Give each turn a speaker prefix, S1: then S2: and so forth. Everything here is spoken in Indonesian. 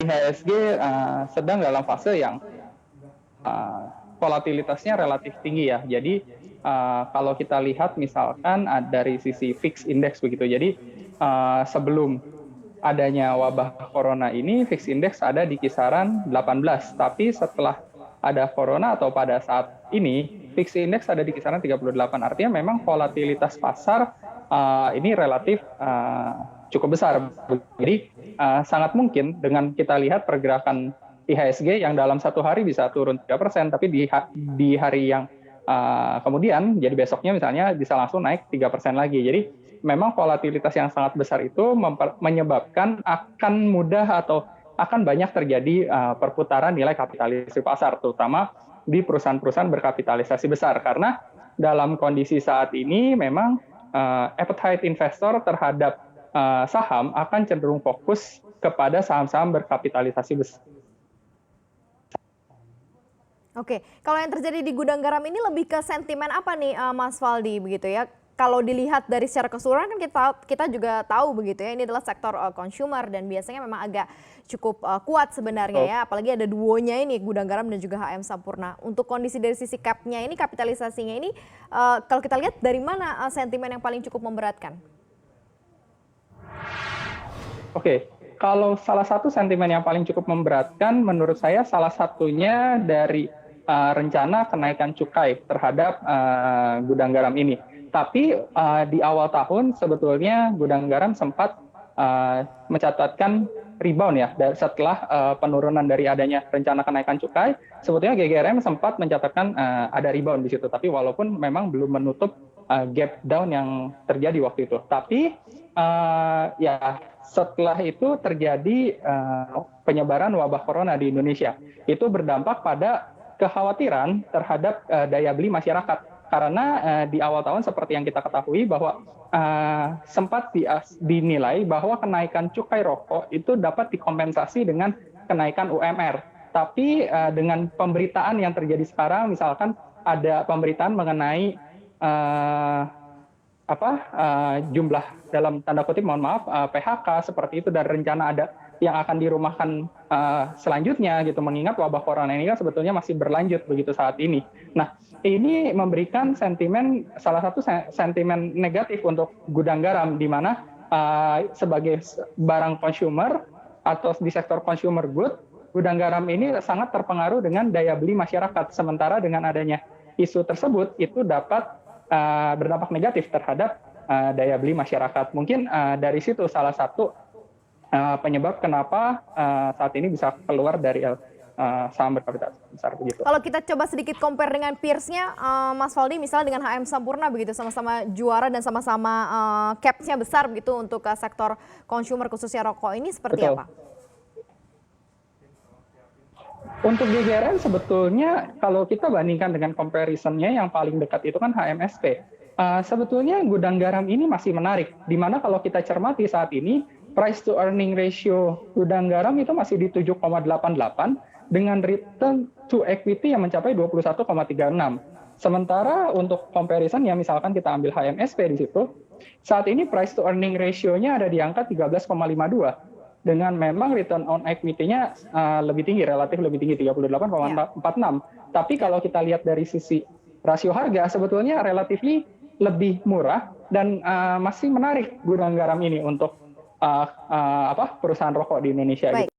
S1: IHSG sedang dalam fase yang volatilitasnya relatif tinggi ya. Jadi kalau kita lihat misalkan dari sisi fix index begitu. Jadi sebelum adanya wabah corona ini fix index ada di kisaran 18, tapi setelah ada corona atau pada saat ini fix index ada di kisaran 38. Artinya memang volatilitas pasar ini relatif cukup besar. Jadi sangat mungkin dengan kita lihat pergerakan IHSG yang dalam satu hari bisa turun 3%, tapi di hari yang kemudian, jadi besoknya misalnya bisa langsung naik 3% lagi. Jadi memang volatilitas yang sangat besar itu menyebabkan akan mudah atau akan banyak terjadi perputaran nilai kapitalisasi pasar, terutama di perusahaan-perusahaan berkapitalisasi besar. Karena dalam kondisi saat ini memang appetite investor terhadap saham akan cenderung fokus kepada saham-saham berkapitalisasi besar.
S2: Oke, kalau yang terjadi di gudang garam ini lebih ke sentimen apa nih, Mas Faldi, begitu ya? Kalau dilihat dari secara keseluruhan kan kita juga tahu begitu ya, ini adalah sektor consumer dan biasanya memang agak cukup kuat sebenarnya ya, apalagi ada duonya ini, gudang garam dan juga HM Sampurna. Untuk kondisi dari sisi cap-nya ini, kapitalisasinya ini, kalau kita lihat dari mana sentimen yang paling cukup memberatkan?
S1: Oke, kalau salah satu sentimen yang paling cukup memberatkan menurut saya salah satunya dari rencana kenaikan cukai terhadap gudang garam ini. Tapi di awal tahun sebetulnya gudang garam sempat mencatatkan rebound ya setelah penurunan dari adanya rencana kenaikan cukai. Sebetulnya GGRM sempat mencatatkan ada rebound di situ, tapi walaupun memang belum menutup gap down yang terjadi waktu itu. Tapi ya setelah itu terjadi penyebaran wabah corona di Indonesia. Itu berdampak pada kekhawatiran terhadap daya beli masyarakat. Karena di awal tahun seperti yang kita ketahui bahwa sempat dinilai bahwa kenaikan cukai rokok itu dapat dikompensasi dengan kenaikan UMR. Tapi dengan pemberitaan yang terjadi sekarang, misalkan ada pemberitaan mengenai jumlah dalam tanda kutip mohon maaf PHK seperti itu dan rencana ada yang akan dirumahkan selanjutnya gitu, mengingat wabah corona ini kan sebetulnya masih berlanjut begitu saat ini. Nah, ini memberikan salah satu sentimen negatif untuk gudang garam, di mana sebagai barang consumer atau di sektor consumer good, gudang garam ini sangat terpengaruh dengan daya beli masyarakat. Sementara dengan adanya isu tersebut itu dapat berdampak negatif terhadap daya beli masyarakat. Mungkin dari situ salah satu penyebab kenapa saat ini bisa keluar dari saham berkapitalisasi besar begitu.
S2: Kalau kita coba sedikit compare dengan peers-nya, Mas Faldi, misalnya dengan HM Sampurna begitu, sama-sama juara dan sama-sama cap-nya besar begitu untuk sektor consumer khususnya rokok ini seperti
S1: Betul.
S2: apa?
S1: Untuk GGRN sebetulnya kalau kita bandingkan dengan comparison-nya yang paling dekat itu kan HMSP. Sebetulnya gudang garam ini masih menarik, di mana kalau kita cermati saat ini price to earning ratio gudang garam itu masih di 7,88 dengan return to equity yang mencapai 21,36. Sementara untuk comparison ya misalkan kita ambil HMSP di situ, saat ini price to earning ratio-nya ada di angka 13,52 dengan memang return on equity-nya lebih tinggi, relatif lebih tinggi 38,46. Tapi kalau kita lihat dari sisi rasio harga sebetulnya relatif lebih murah dan masih menarik gudang garam ini untuk perusahaan rokok di Indonesia.
S2: Baik.
S1: Gitu.